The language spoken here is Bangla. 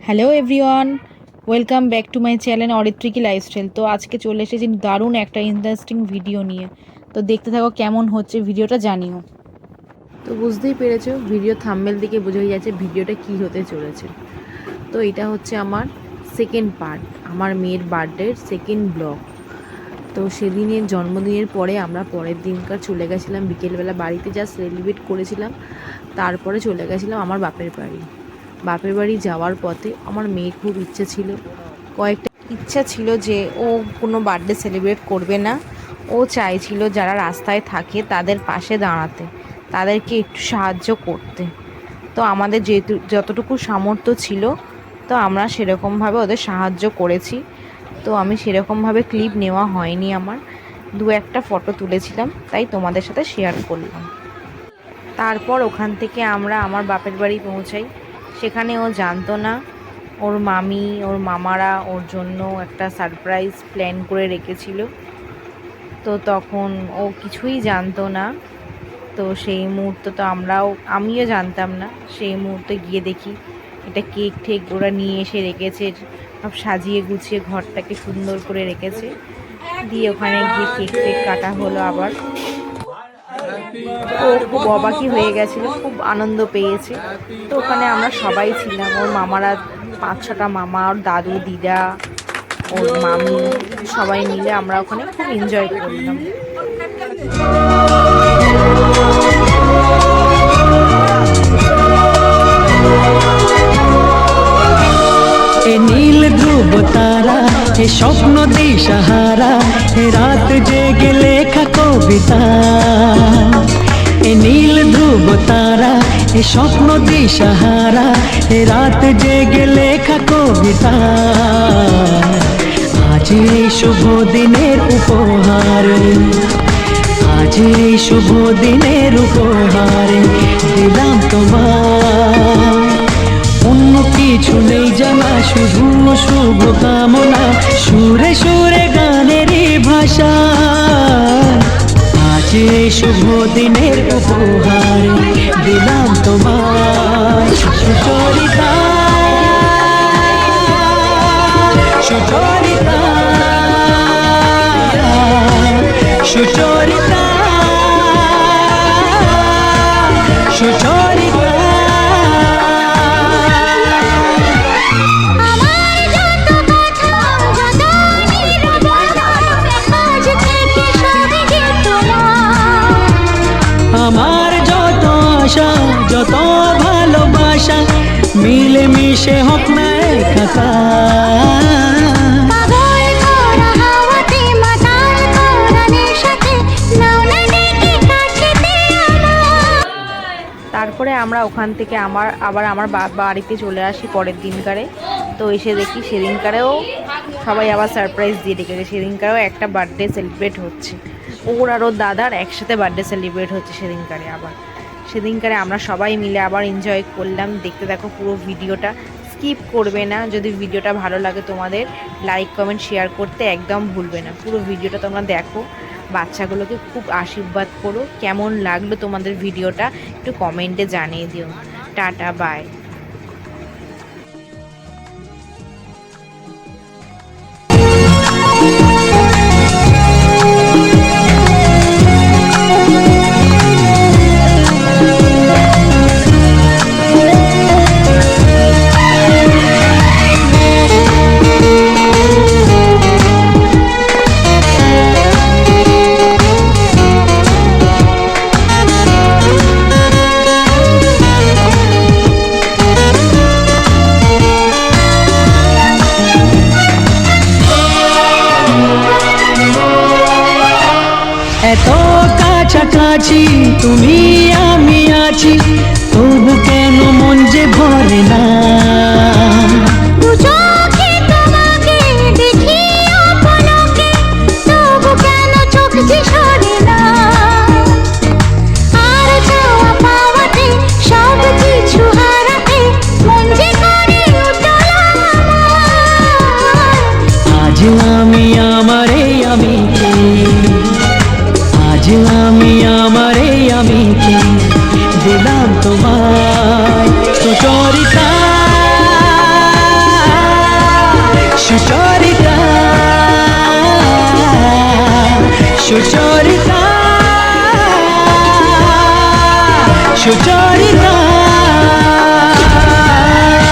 Hello everyone, welcome back to my channel অরিত্রিকি লাইফস্টাইল। তো আজকে চলে এসেছি দারুণ একটা ইন্টারেস্টিং ভিডিও নিয়ে। তো দেখতে থাকো কেমন হচ্ছে ভিডিওটা, জানিও। তো বুঝতেই পেরেছো, ভিডিও থাম্বনেল দিকে বোঝাই যাচ্ছে ভিডিওটা কি হতে চলেছে। তো এটা হচ্ছে আমার সেকেন্ড পার্ট, আমার মেয়ের বার্থডের সেকেন্ড ব্লগ। তো সেদিনের জন্মদিনের পরে আমরা পরের দিনকার চলে গেছিলাম বিকেলবেলা বাড়িতে, যা সেলিব্রেট করেছিলাম। তারপরে চলে গেছিলাম আমার বাপের বাড়ি যাওয়ার পথে আমার মেয়ের খুব কয়েকটা ইচ্ছা ছিল যে ও কোনো বার্থডে সেলিব্রেট করবে না। ও চাইছিল যারা রাস্তায় থাকে তাদের পাশে দাঁড়াতে, তাদেরকে একটু সাহায্য করতে। তো আমাদের যেহেতু যতটুকু সামর্থ্য ছিল, তো আমরা সেরকমভাবে ওদের সাহায্য করেছি। তো আমি সেরকমভাবে ক্লিপ নেওয়া হয়নি, আমার দু একটা ফটো তুলেছিলাম, তাই তোমাদের সাথে শেয়ার করলাম। তারপর ওখান থেকে আমরা আমার বাপের বাড়ি পৌঁছাই। সেখানে ও জানতো না, ওর মামি ওর মামারা ওর জন্য একটা সারপ্রাইজ প্ল্যান করে রেখেছিল। তো তখন ও কিছুই জানতো না। তো সেই মুহূর্তে তো আমিও জানতাম না। সেই মুহূর্তে গিয়ে দেখি এটা কেক ঠেক ওরা নিয়ে এসে রেখেছে, সব সাজিয়ে গুছিয়ে ঘরটাকে সুন্দর করে রেখেছে। দিয়ে ওখানে গিয়ে কেক টেক কাটা হলো আবার। ও খুব অবাকই হয়ে গেছিলো, খুব আনন্দ পেয়েছে। তো ওখানে আমরা সবাই ছিলাম, ওর মামারা 5-6টা মামা, ওর দাদু দিদা, ওর মামি, সবাই মিলে আমরা ওখানে খুব এনজয় করলাম। এ নীল ধ্রুব তারা, এ স্বপ্ন দিশাহারা, এ রাত জেগে লেখা কবিতা। এ নীল ধ্রুব তারা, এ স্বপ্ন দিশাহারা, এ রাত জেগে লেখা কবিতা। আজ এই শুভ দিনের উপহার, আজ এই শুভ দিনের উপহার দিলাম তোমার। অন্য কিছু নেই জানা, শুধু শুভ কামনা, সুরে সুরে গানেরই ভাষা। আজ এই শুভ দিনের উপহার দিলাম তোমার। সুচরিতা সুচরিতা সুচরিতা সুচরিতা। আমার যত আশা যত ভালোবাসা মিলে মিশে হোক না একাকার। তারপরে আমরা ওখান থেকে আবার আমার বাড়িতে চলে আসি পরের দিনকারে। তো এসে দেখি সেদিনকারেও সবাই আবার সারপ্রাইজ দিয়ে রেখেছে। সেদিনকারেও একটা বার্থডে সেলিব্রেট হচ্ছে, ওর আর ওর দাদার একসাথে বার্থডে সেলিব্রেট হচ্ছে সেদিনকারে আমরা সবাই মিলে আবার এনজয় করলাম। দেখতে দেখো পুরো ভিডিওটা, স্কিপ করবে না। যদি ভিডিওটা ভালো লাগে তোমাদের, লাইক কমেন্ট শেয়ার করতে একদম ভুলবে না। পুরো ভিডিওটা তোমরা দেখো, বাচ্চাগুলোকে খুব আশীর্বাদ করো। কেমন লাগলো তোমাদের ভিডিওটা একটু কমেন্টে জানিয়ে দিও। Tata, bye. এত কাছাকাছি তুমি আমি আছি, তবু কেন মন যে ভরে না। আজ আমি আমারে আমি আজ আমি আমারে আমি দিলাম তোমায় সুচরিতা। সুচরিতা সুচরিতা